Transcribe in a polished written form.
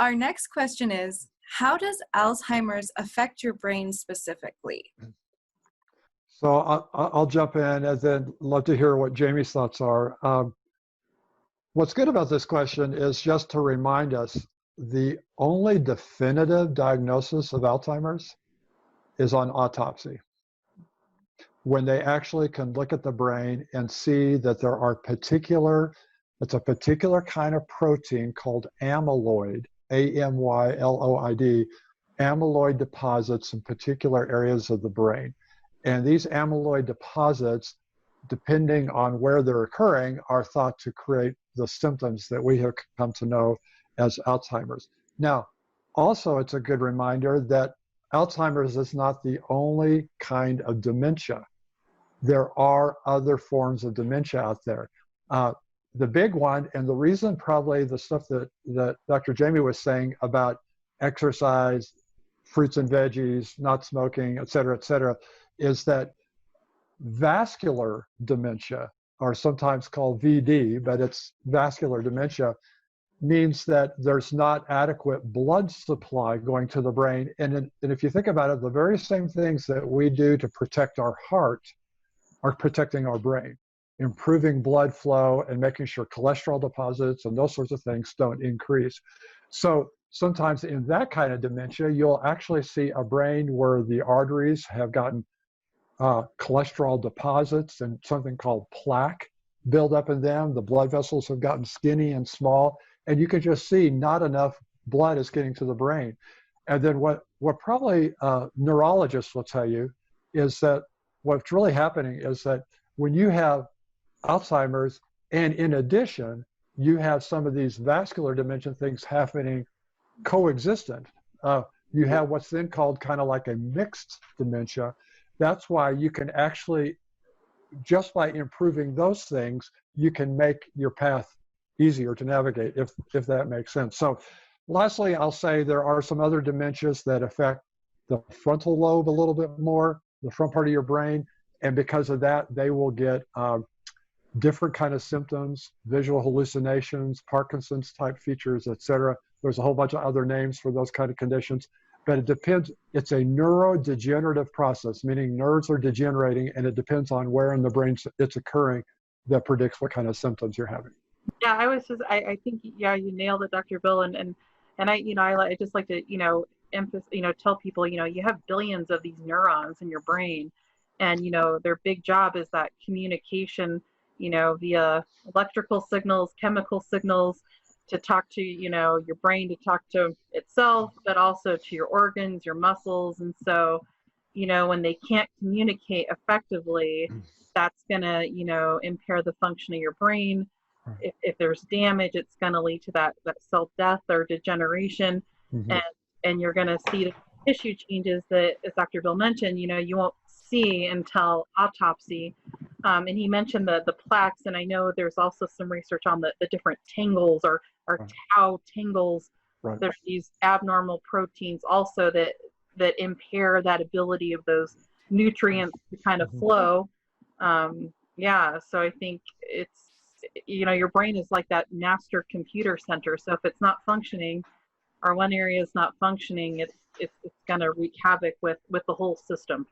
our next question is, how does Alzheimer's affect your brain specifically? So I'll jump in and then love to hear what Jamie's thoughts are. What's good about this question is just to remind us the only definitive diagnosis of Alzheimer's is on autopsy, when they actually can look at the brain and see that there are it's a particular kind of protein called amyloid, A-M-Y-L-O-I-D, amyloid deposits in particular areas of the brain. And these amyloid deposits, depending on where they're occurring, are thought to create the symptoms that we have come to know as Alzheimer's. Now, also, it's a good reminder that Alzheimer's is not the only kind of dementia. There are other forms of dementia out there. The big one, and the reason probably the stuff that Dr. Jamie was saying about exercise, fruits and veggies, not smoking, et cetera, is that vascular dementia, or sometimes called VD, but it's vascular dementia, means that there's not adequate blood supply going to the brain. And if you think about it, the very same things that we do to protect our heart are protecting our brain, improving blood flow and making sure cholesterol deposits and those sorts of things don't increase. So sometimes in that kind of dementia, you'll actually see a brain where the arteries have gotten cholesterol deposits and something called plaque build up in them. The blood vessels have gotten skinny and small, and you can just see not enough blood is getting to the brain. And then what probably neurologists will tell you is that what's really happening is that when you have Alzheimer's, and in addition, you have some of these vascular dementia things happening coexistent. You have what's then called kind of like a mixed dementia. That's why you can actually, just by improving those things, you can make your path easier to navigate, if that makes sense. So lastly, I'll say there are some other dementias that affect the frontal lobe a little bit more, the front part of your brain, and because of that, they will get different kind of symptoms, visual hallucinations, Parkinson's type features, etc. There's a whole bunch of other names for those kind of conditions, but it depends. It's a neurodegenerative process, meaning nerves are degenerating, and it depends on where in the brain it's occurring that predicts what kind of symptoms you're having. Yeah, I think, yeah, you nailed it, Dr. Bill, and I just like to, tell people, you have billions of these neurons in your brain, and, their big job is that communication, via electrical signals, chemical signals, to talk to, your brain to talk to itself, but also to your organs, your muscles. And so, when they can't communicate effectively, that's going to, impair the function of your brain. If there's damage, it's going to lead to that cell death or degeneration. Mm-hmm. And you're going to see the tissue changes that, as Dr. Bill mentioned, you won't see until autopsy. And he mentioned the plaques, and I know there's also some research on the different tangles or tau tangles. Right. There's these abnormal proteins also that impair that ability of those nutrients to kind of flow. So I think it's, your brain is like that master computer center. So if it's not functioning, or one area is not functioning, it's going to wreak havoc with the whole system.